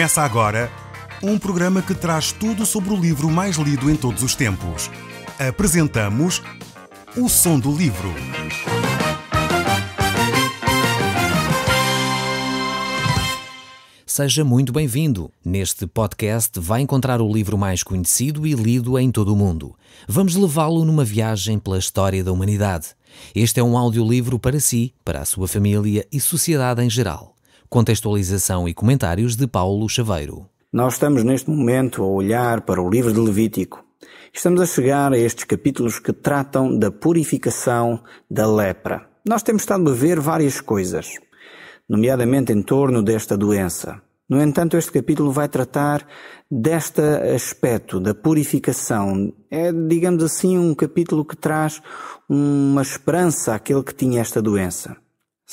Começa agora um programa que traz tudo sobre o livro mais lido em todos os tempos. Apresentamos O Som do Livro. Seja muito bem-vindo. Neste podcast vai encontrar o livro mais conhecido e lido em todo o mundo. Vamos levá-lo numa viagem pela história da humanidade. Este é um audiolivro para si, para a sua família e sociedade em geral. Contextualização e comentários de Paulo Chaveiro. Nós estamos neste momento a olhar para o livro de Levítico. Estamos a chegar a estes capítulos que tratam da purificação da lepra. Nós temos estado a ver várias coisas, nomeadamente em torno desta doença. No entanto, este capítulo vai tratar deste aspecto da purificação. É, digamos assim, um capítulo que traz uma esperança àquele que tinha esta doença.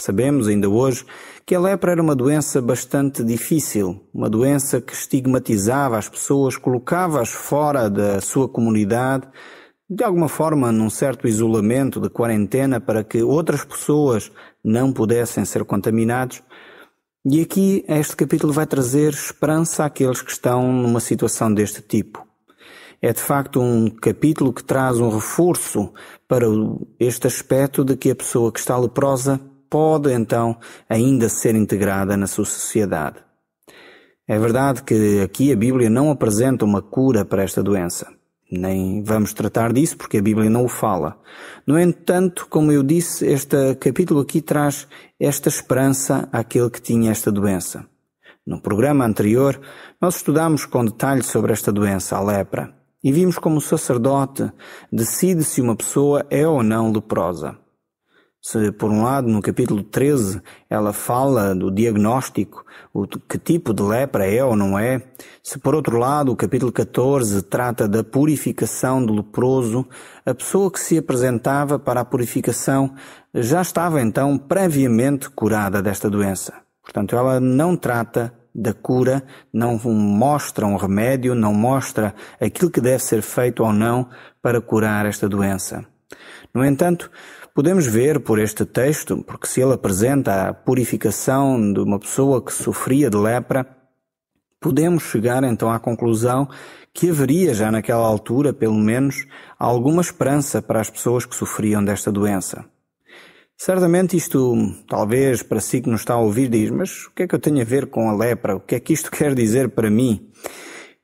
Sabemos ainda hoje que a lepra era uma doença bastante difícil, uma doença que estigmatizava as pessoas, colocava-as fora da sua comunidade, de alguma forma num certo isolamento de quarentena para que outras pessoas não pudessem ser contaminados. E aqui este capítulo vai trazer esperança àqueles que estão numa situação deste tipo. É de facto um capítulo que traz um reforço para este aspecto de que a pessoa que está leprosa pode então ainda ser integrada na sua sociedade. É verdade que aqui a Bíblia não apresenta uma cura para esta doença. Nem vamos tratar disso porque a Bíblia não o fala. No entanto, como eu disse, este capítulo aqui traz esta esperança àquele que tinha esta doença. No programa anterior, nós estudámos com detalhe sobre esta doença, a lepra, e vimos como o sacerdote decide se uma pessoa é ou não leprosa. Se, por um lado, no capítulo 13, ela fala do diagnóstico, que tipo de lepra é ou não é. Se, por outro lado, o capítulo 14 trata da purificação do leproso, a pessoa que se apresentava para a purificação já estava, então, previamente curada desta doença. Portanto, ela não trata da cura, não mostra um remédio, não mostra aquilo que deve ser feito ou não para curar esta doença. No entanto, podemos ver por este texto, porque se ele apresenta a purificação de uma pessoa que sofria de lepra, podemos chegar então à conclusão que haveria já naquela altura, pelo menos, alguma esperança para as pessoas que sofriam desta doença. Certamente isto, talvez para si que nos está a ouvir, diz, mas o que é que eu tenho a ver com a lepra? O que é que isto quer dizer para mim?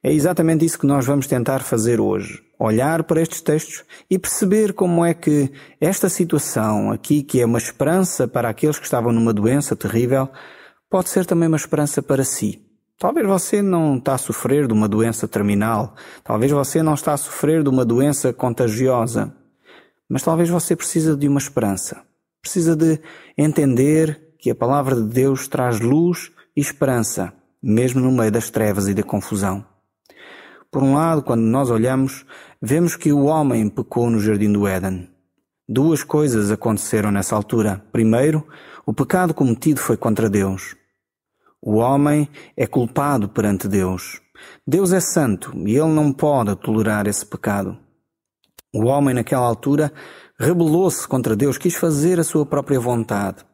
É exatamente isso que nós vamos tentar fazer hoje. Olhar para estes textos e perceber como é que esta situação aqui, que é uma esperança para aqueles que estavam numa doença terrível, pode ser também uma esperança para si. Talvez você não está a sofrer de uma doença terminal, talvez você não está a sofrer de uma doença contagiosa, mas talvez você precisa de uma esperança. Precisa de entender que a palavra de Deus traz luz e esperança, mesmo no meio das trevas e da confusão. Por um lado, quando nós olhamos, vemos que o homem pecou no Jardim do Éden. Duas coisas aconteceram nessa altura. Primeiro, o pecado cometido foi contra Deus. O homem é culpado perante Deus. Deus é santo e ele não pode tolerar esse pecado. O homem naquela altura rebelou-se contra Deus, quis fazer a sua própria vontade.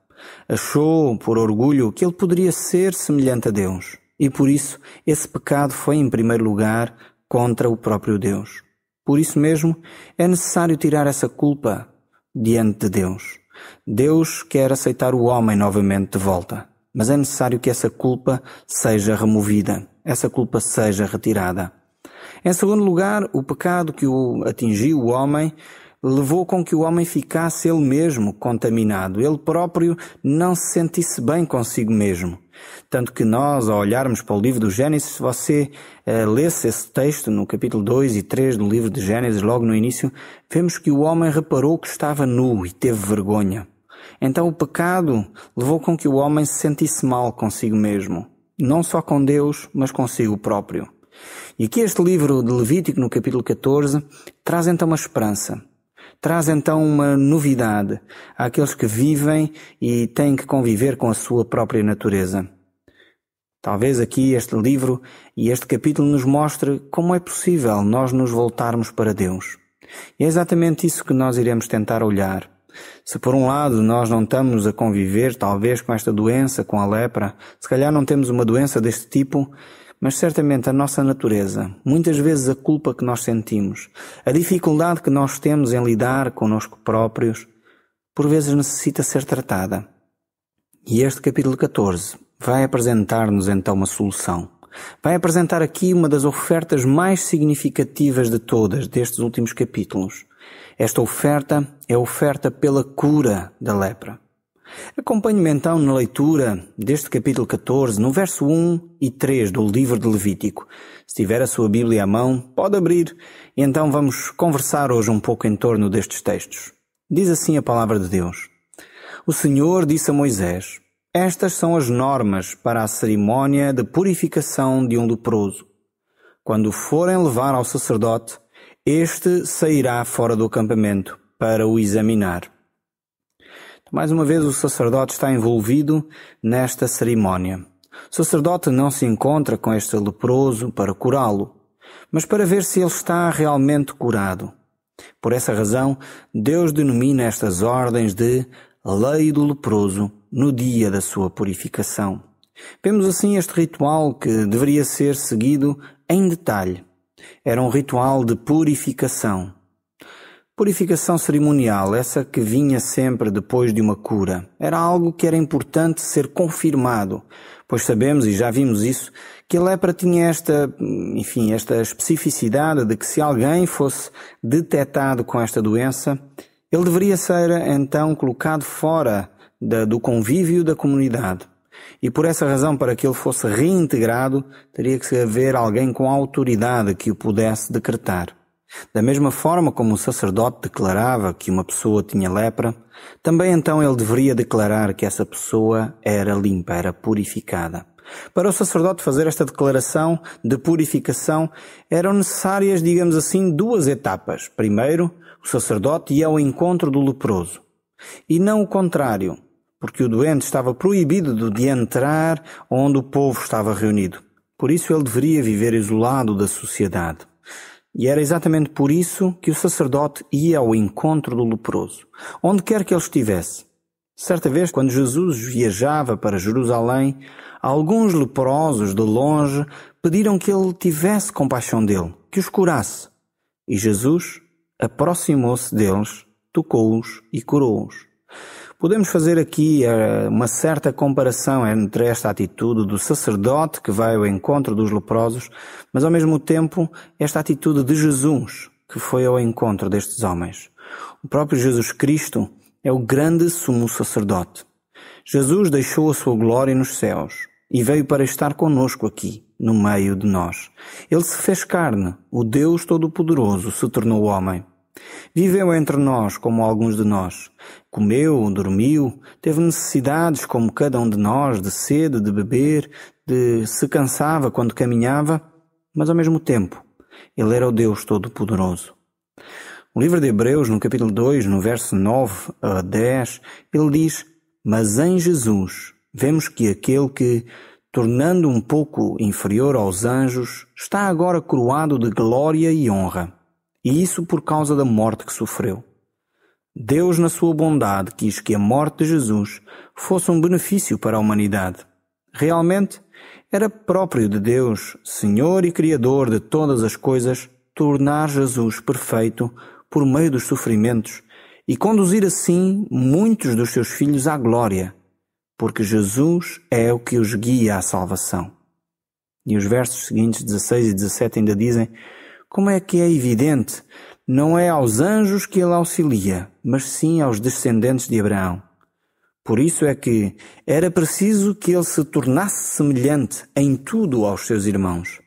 Achou, por orgulho, que ele poderia ser semelhante a Deus. E por isso, esse pecado foi em primeiro lugar contra o próprio Deus. Por isso mesmo, é necessário tirar essa culpa diante de Deus. Deus quer aceitar o homem novamente de volta, mas é necessário que essa culpa seja removida, essa culpa seja retirada. Em segundo lugar, o pecado que atingiu o homem levou com que o homem ficasse ele mesmo contaminado. Ele próprio não se sentisse bem consigo mesmo. Tanto que nós, ao olharmos para o livro do Gênesis, se você lesse esse texto no capítulo 2 e 3 do livro de Gênesis, logo no início, vemos que o homem reparou que estava nu e teve vergonha. Então o pecado levou com que o homem se sentisse mal consigo mesmo. Não só com Deus, mas consigo próprio. E aqui este livro de Levítico, no capítulo 14, traz então uma esperança. Traz então uma novidade àqueles que vivem e têm que conviver com a sua própria natureza. Talvez aqui este livro e este capítulo nos mostre como é possível nós nos voltarmos para Deus. E é exatamente isso que nós iremos tentar olhar. Se por um lado nós não estamos a conviver talvez com esta doença, com a lepra, se calhar não temos uma doença deste tipo, Mas certamente a nossa natureza, muitas vezes a culpa que nós sentimos, a dificuldade que nós temos em lidar connosco próprios, por vezes necessita ser tratada. E este capítulo 14 vai apresentar-nos então uma solução. Vai apresentar aqui uma das ofertas mais significativas de todas destes últimos capítulos. Esta oferta é a oferta pela cura da lepra. Acompanhe-me então na leitura deste capítulo 14, no verso 1 e 3 do livro de Levítico. Se tiver a sua Bíblia à mão, pode abrir e então vamos conversar hoje um pouco em torno destes textos. Diz assim a palavra de Deus. O Senhor disse a Moisés: estas são as normas para a cerimónia de purificação de um leproso. Quando o forem levar ao sacerdote, este sairá fora do acampamento para o examinar. Mais uma vez o sacerdote está envolvido nesta cerimónia. O sacerdote não se encontra com este leproso para curá-lo, mas para ver se ele está realmente curado. Por essa razão, Deus denomina estas ordens de lei do leproso no dia da sua purificação. Vemos assim este ritual que deveria ser seguido em detalhe. Era um ritual de purificação. Purificação cerimonial, essa que vinha sempre depois de uma cura. Era algo que era importante ser confirmado, pois sabemos, e já vimos isso, que a lepra tinha esta especificidade de que se alguém fosse detectado com esta doença, ele deveria ser então colocado fora do convívio da comunidade. E por essa razão, para que ele fosse reintegrado, teria que haver alguém com autoridade que o pudesse decretar. Da mesma forma como o sacerdote declarava que uma pessoa tinha lepra, também então ele deveria declarar que essa pessoa era limpa, era purificada. Para o sacerdote fazer esta declaração de purificação, eram necessárias, digamos assim, duas etapas. Primeiro, o sacerdote ia ao encontro do leproso. E não o contrário, porque o doente estava proibido de entrar onde o povo estava reunido. Por isso ele deveria viver isolado da sociedade. E era exatamente por isso que o sacerdote ia ao encontro do leproso, onde quer que ele estivesse. Certa vez, quando Jesus viajava para Jerusalém, alguns leprosos de longe pediram que ele tivesse compaixão dele, que os curasse. E Jesus aproximou-se deles, tocou-os e curou-os. Podemos fazer aqui uma certa comparação entre esta atitude do sacerdote que vai ao encontro dos leprosos, mas ao mesmo tempo esta atitude de Jesus que foi ao encontro destes homens. O próprio Jesus Cristo é o grande sumo sacerdote. Jesus deixou a sua glória nos céus e veio para estar conosco aqui, no meio de nós. Ele se fez carne, o Deus Todo-Poderoso se tornou homem. Viveu entre nós como alguns de nós. Comeu, dormiu, teve necessidades como cada um de nós, de sede, de beber, se cansava quando caminhava, mas ao mesmo tempo, ele era o Deus Todo-Poderoso. O livro de Hebreus, no capítulo 2, no verso 9 a 10, ele diz: mas em Jesus vemos que aquele que, tornando um pouco inferior aos anjos, está agora coroado de glória e honra. E isso por causa da morte que sofreu. Deus, na sua bondade, quis que a morte de Jesus fosse um benefício para a humanidade. Realmente, era próprio de Deus, Senhor e Criador de todas as coisas, tornar Jesus perfeito por meio dos sofrimentos e conduzir assim muitos dos seus filhos à glória, porque Jesus é o que os guia à salvação. E os versos seguintes, 16 e 17, ainda dizem: como é que é evidente, não é aos anjos que ele auxilia, mas sim aos descendentes de Abraão. Por isso é que era preciso que ele se tornasse semelhante em tudo aos seus irmãos,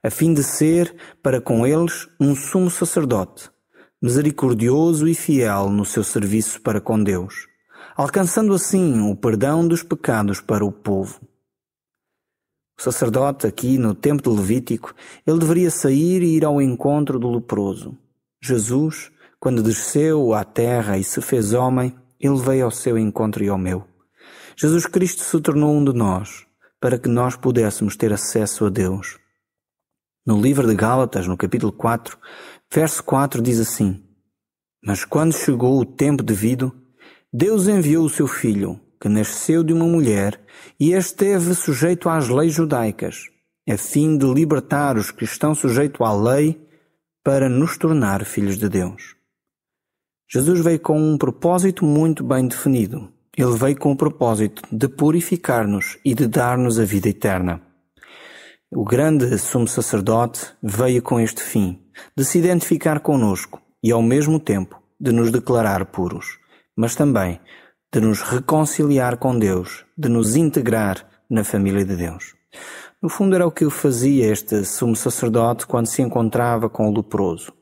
a fim de ser, para com eles, um sumo sacerdote, misericordioso e fiel no seu serviço para com Deus, alcançando assim o perdão dos pecados para o povo. O sacerdote aqui no tempo de Levítico, ele deveria sair e ir ao encontro do leproso. Jesus, quando desceu à terra e se fez homem, ele veio ao seu encontro e ao meu. Jesus Cristo se tornou um de nós, para que nós pudéssemos ter acesso a Deus. No livro de Gálatas, no capítulo 4, verso 4 diz assim: mas quando chegou o tempo devido, Deus enviou o seu Filho, que nasceu de uma mulher, e esteve sujeito às leis judaicas. a fim de libertar os que estão sujeitos à lei para nos tornar filhos de Deus. Jesus veio com um propósito muito bem definido. Ele veio com o propósito de purificar-nos e de dar-nos a vida eterna. O grande sumo sacerdote veio com este fim, de se identificar conosco e ao mesmo tempo de nos declarar puros, mas também de nos reconciliar com Deus, de nos integrar na família de Deus. No fundo era o que fazia este sumo sacerdote quando se encontrava com o leproso.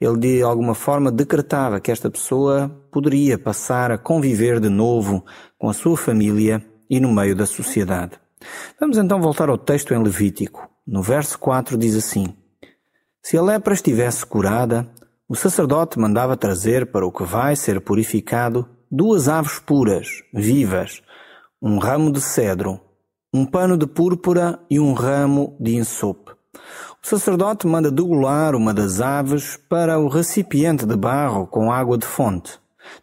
Ele de alguma forma decretava que esta pessoa poderia passar a conviver de novo com a sua família e no meio da sociedade. Vamos então voltar ao texto em Levítico. No verso 4 diz assim: Se a lepra estivesse curada, o sacerdote mandava trazer para o que vai ser purificado 2 aves puras, vivas, um ramo de cedro, um pano de púrpura e um ramo de insope. O sacerdote manda degolar uma das aves para o recipiente de barro com água de fonte.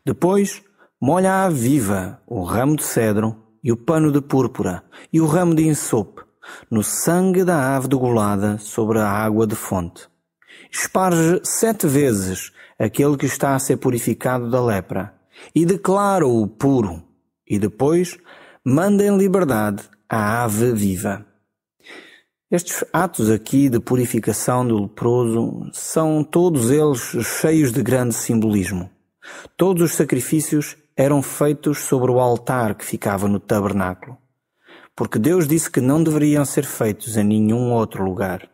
Depois, molha a ave viva, o ramo de cedro e o pano de púrpura e o ramo de insope no sangue da ave degolada sobre a água de fonte. Esparge 7 vezes aquele que está a ser purificado da lepra e declara-o puro, e depois manda em liberdade a ave viva. Estes atos aqui de purificação do leproso são todos eles cheios de grande simbolismo. Todos os sacrifícios eram feitos sobre o altar que ficava no tabernáculo, porque Deus disse que não deveriam ser feitos em nenhum outro lugar.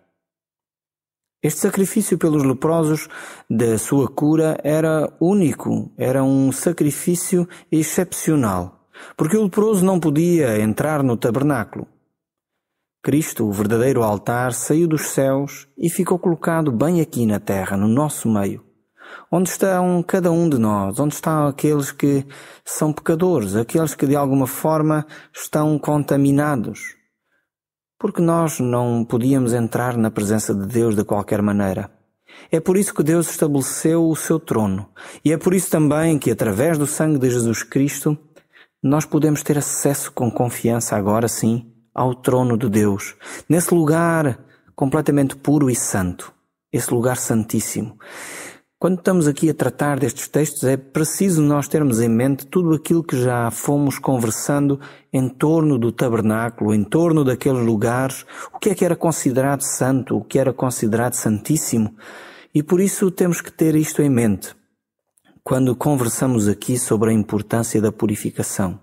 Este sacrifício pelos leprosos da sua cura era único, era um sacrifício excepcional, porque o leproso não podia entrar no tabernáculo. Cristo, o verdadeiro altar, saiu dos céus e ficou colocado bem aqui na terra, no nosso meio, onde estão cada um de nós, onde estão aqueles que são pecadores, aqueles que de alguma forma estão contaminados, porque nós não podíamos entrar na presença de Deus de qualquer maneira. É por isso que Deus estabeleceu o seu trono, e é por isso também que através do sangue de Jesus Cristo nós podemos ter acesso com confiança agora sim ao trono de Deus, nesse lugar completamente puro e santo, esse lugar santíssimo. Quando estamos aqui a tratar destes textos, é preciso nós termos em mente tudo aquilo que já fomos conversando em torno do tabernáculo, em torno daqueles lugares, o que é que era considerado santo, o que era considerado santíssimo, e por isso temos que ter isto em mente quando conversamos aqui sobre a importância da purificação.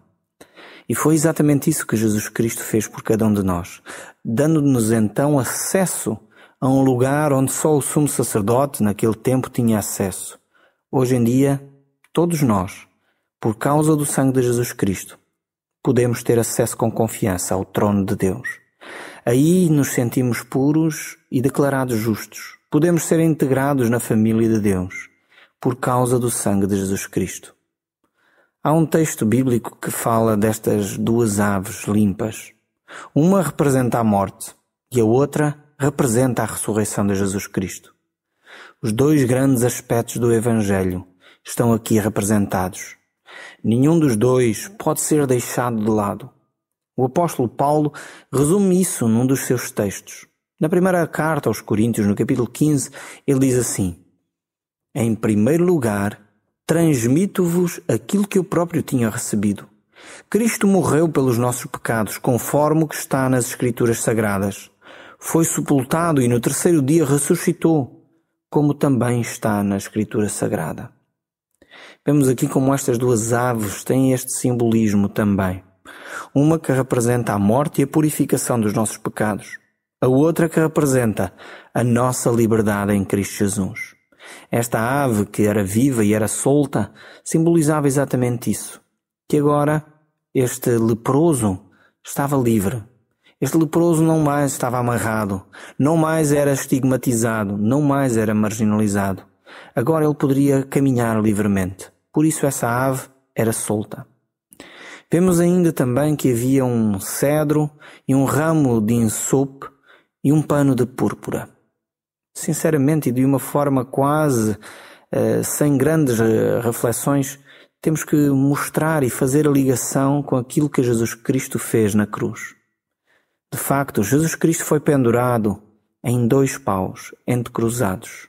E foi exatamente isso que Jesus Cristo fez por cada um de nós, dando-nos então acesso a um lugar onde só o sumo sacerdote naquele tempo tinha acesso. Hoje em dia, todos nós, por causa do sangue de Jesus Cristo, podemos ter acesso com confiança ao trono de Deus. Aí nos sentimos puros e declarados justos. Podemos ser integrados na família de Deus, por causa do sangue de Jesus Cristo. Há um texto bíblico que fala destas 2 aves limpas. Uma representa a morte e a outra representa a ressurreição de Jesus Cristo. Os 2 grandes aspectos do Evangelho estão aqui representados. Nenhum dos 2 pode ser deixado de lado. O apóstolo Paulo resume isso num dos seus textos. Na primeira carta aos Coríntios, no capítulo 15, ele diz assim: Em primeiro lugar, transmito-vos aquilo que eu próprio tinha recebido. Cristo morreu pelos nossos pecados, conforme o que está nas Escrituras Sagradas. Foi sepultado e no 3º dia ressuscitou, como também está na Escritura Sagrada. Vemos aqui como estas 2 aves têm este simbolismo também. Uma que representa a morte e a purificação dos nossos pecados. A outra que representa a nossa liberdade em Cristo Jesus. Esta ave, que era viva e era solta, simbolizava exatamente isso. Que agora este leproso estava livre. Este leproso não mais estava amarrado, não mais era estigmatizado, não mais era marginalizado. Agora ele poderia caminhar livremente. Por isso essa ave era solta. Vemos ainda também que havia um cedro e um ramo de insope e um pano de púrpura. Sinceramente, e de uma forma quase sem grandes reflexões, temos que mostrar e fazer a ligação com aquilo que Jesus Cristo fez na cruz. De facto, Jesus Cristo foi pendurado em 2 paus entrecruzados,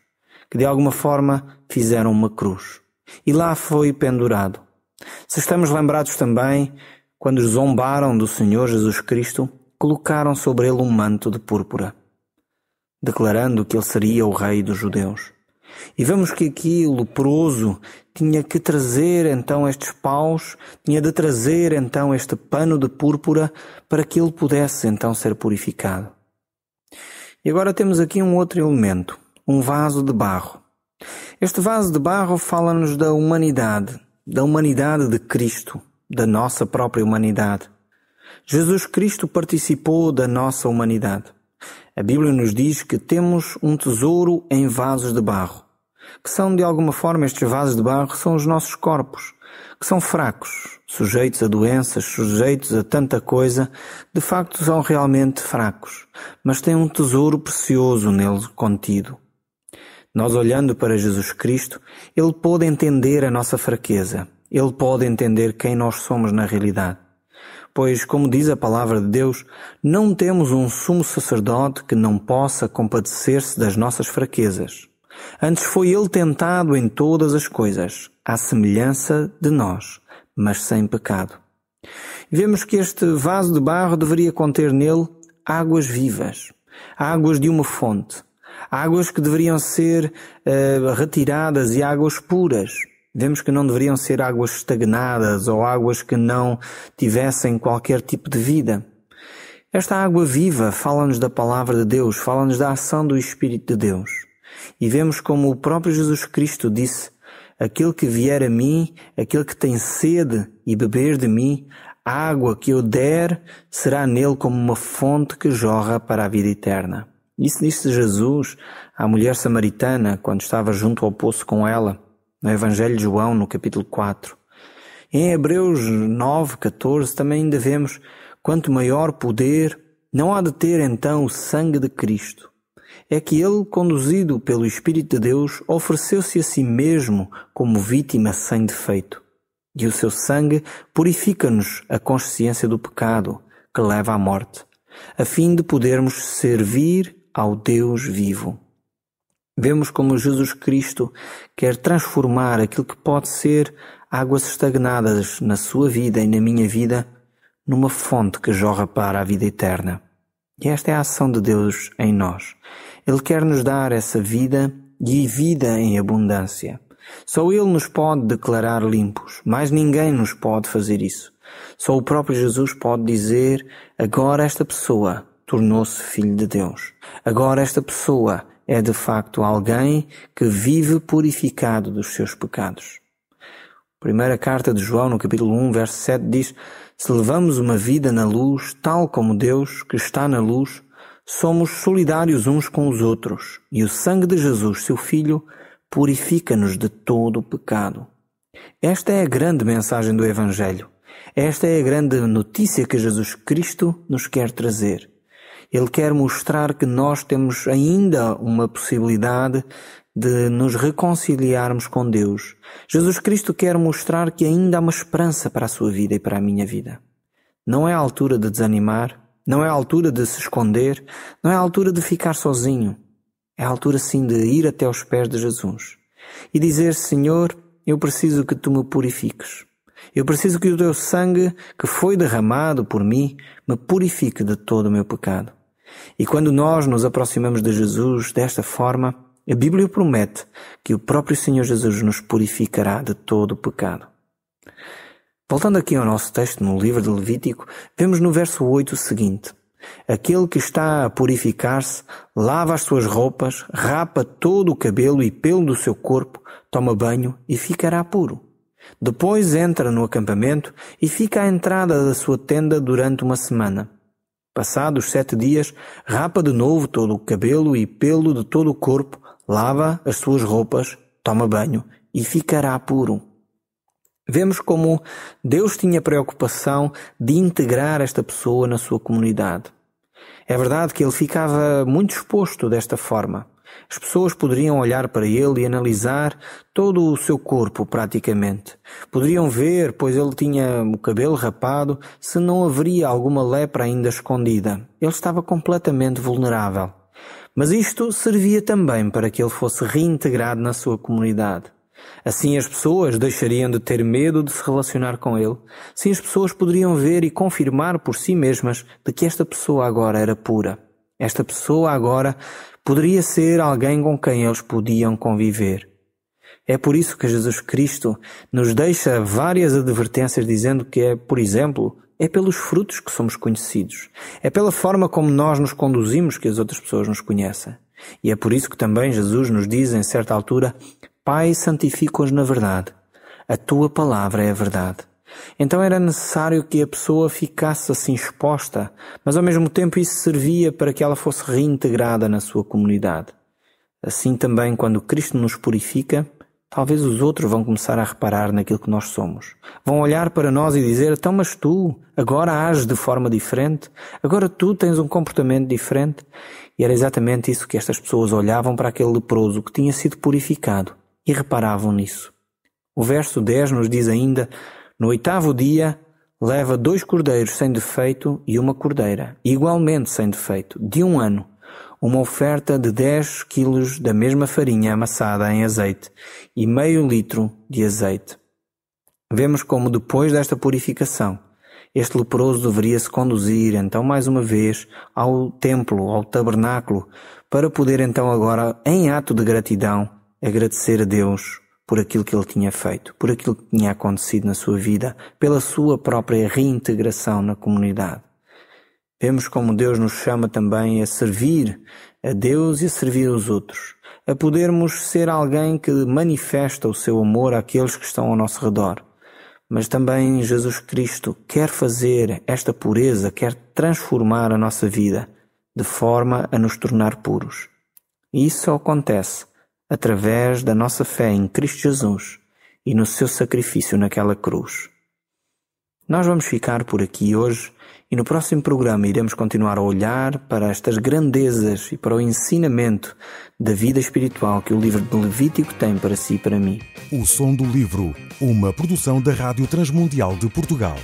que de alguma forma fizeram uma cruz. E lá foi pendurado. Se estamos lembrados também, quando zombaram do Senhor Jesus Cristo, colocaram sobre ele um manto de púrpura, declarando que ele seria o rei dos judeus. E vemos que aqui o leproso tinha que trazer então estes paus, tinha de trazer então este pano de púrpura para que ele pudesse então ser purificado. E agora temos aqui um outro elemento, um vaso de barro. Este vaso de barro fala-nos da humanidade de Cristo, da nossa própria humanidade. Jesus Cristo participou da nossa humanidade. A Bíblia nos diz que temos um tesouro em vasos de barro, que são de alguma forma, estes vasos de barro são os nossos corpos, que são fracos, sujeitos a doenças, sujeitos a tanta coisa, de facto são realmente fracos, mas têm um tesouro precioso nele contido. Nós olhando para Jesus Cristo, Ele pôde entender a nossa fraqueza, Ele pode entender quem nós somos na realidade. Pois, como diz a palavra de Deus, não temos um sumo sacerdote que não possa compadecer-se das nossas fraquezas. Antes foi Ele tentado em todas as coisas, à semelhança de nós, mas sem pecado. Vemos que este vaso de barro deveria conter nele águas vivas, águas de uma fonte, águas que deveriam ser retiradas e águas puras. Vemos que não deveriam ser águas estagnadas ou águas que não tivessem qualquer tipo de vida. Esta água viva fala-nos da palavra de Deus, fala-nos da ação do Espírito de Deus. E vemos como o próprio Jesus Cristo disse: aquele que vier a mim, aquele que tem sede e beber de mim, a água que eu der será nele como uma fonte que jorra para a vida eterna. Isso disse Jesus à mulher samaritana quando estava junto ao poço com ela, no Evangelho de João, no capítulo 4. Em Hebreus 9:14 também ainda vemos: quanto maior poder não há de ter então o sangue de Cristo. É que ele, conduzido pelo Espírito de Deus, ofereceu-se a si mesmo como vítima sem defeito. E o seu sangue purifica-nos a consciência do pecado que leva à morte, a fim de podermos servir ao Deus vivo. Vemos como Jesus Cristo quer transformar aquilo que pode ser águas estagnadas na sua vida e na minha vida numa fonte que jorra para a vida eterna. E esta é a ação de Deus em nós. Ele quer nos dar essa vida e vida em abundância. Só Ele nos pode declarar limpos, mais ninguém nos pode fazer isso. Só o próprio Jesus pode dizer: agora esta pessoa tornou-se filho de Deus. Agora esta pessoa é de facto alguém que vive purificado dos seus pecados. Primeira carta de João, no capítulo 1, verso 7, diz: se levamos uma vida na luz, tal como Deus, que está na luz, somos solidários uns com os outros, e o sangue de Jesus, seu Filho, purifica-nos de todo o pecado. Esta é a grande mensagem do Evangelho. Esta é a grande notícia que Jesus Cristo nos quer trazer. Ele quer mostrar que nós temos ainda uma possibilidade de nos reconciliarmos com Deus. Jesus Cristo quer mostrar que ainda há uma esperança para a sua vida e para a minha vida. Não é a altura de desanimar, não é a altura de se esconder, não é a altura de ficar sozinho. É a altura sim de ir até aos pés de Jesus e dizer: Senhor, eu preciso que Tu me purifiques. Eu preciso que o Teu sangue que foi derramado por mim me purifique de todo o meu pecado. E quando nós nos aproximamos de Jesus desta forma, a Bíblia promete que o próprio Senhor Jesus nos purificará de todo o pecado. Voltando aqui ao nosso texto no livro de Levítico, vemos no verso 8 o seguinte: aquele que está a purificar-se, lava as suas roupas, rapa todo o cabelo e pelo do seu corpo, toma banho e ficará puro. Depois entra no acampamento e fica à entrada da sua tenda durante uma semana. Passados 7 dias, rapa de novo todo o cabelo e pelo de todo o corpo, lava as suas roupas, toma banho e ficará puro. Vemos como Deus tinha preocupação de integrar esta pessoa na sua comunidade. É verdade que ele ficava muito exposto desta forma. As pessoas poderiam olhar para ele e analisar todo o seu corpo praticamente. Poderiam ver, pois ele tinha o cabelo rapado, se não haveria alguma lepra ainda escondida. Ele estava completamente vulnerável. Mas isto servia também para que ele fosse reintegrado na sua comunidade. Assim as pessoas deixariam de ter medo de se relacionar com ele. Assim as pessoas poderiam ver e confirmar por si mesmas de que esta pessoa agora era pura. Esta pessoa agora poderia ser alguém com quem eles podiam conviver. É por isso que Jesus Cristo nos deixa várias advertências dizendo que por exemplo, é pelos frutos que somos conhecidos. É pela forma como nós nos conduzimos que as outras pessoas nos conhecem. E é por isso que também Jesus nos diz em certa altura: Pai, santifica-os na verdade. A tua palavra é a verdade. Então era necessário que a pessoa ficasse assim exposta, mas ao mesmo tempo isso servia para que ela fosse reintegrada na sua comunidade. Assim também, quando Cristo nos purifica, talvez os outros vão começar a reparar naquilo que nós somos. Vão olhar para nós e dizer: então, mas tu agora ages de forma diferente? Agora tu tens um comportamento diferente? E era exatamente isso que estas pessoas olhavam para aquele leproso que tinha sido purificado e reparavam nisso. O verso 10 nos diz ainda: no 8º dia, leva 2 cordeiros sem defeito e uma cordeira, igualmente sem defeito, de 1 ano, uma oferta de 10 quilos da mesma farinha amassada em azeite e meio litro de azeite. Vemos como depois desta purificação, este leproso deveria se conduzir então mais uma vez ao templo, ao tabernáculo, para poder então agora, em ato de gratidão, agradecer a Deus por aquilo que ele tinha feito, por aquilo que tinha acontecido na sua vida, pela sua própria reintegração na comunidade. Vemos como Deus nos chama também a servir a Deus e a servir os outros, a podermos ser alguém que manifesta o seu amor àqueles que estão ao nosso redor. Mas também Jesus Cristo quer fazer esta pureza, quer transformar a nossa vida de forma a nos tornar puros. E isso só acontece através da nossa fé em Cristo Jesus e no seu sacrifício naquela cruz. Nós vamos ficar por aqui hoje e no próximo programa iremos continuar a olhar para estas grandezas e para o ensinamento da vida espiritual que o livro de Levítico tem para si e para mim. O Som do Livro, uma produção da Rádio Transmundial de Portugal.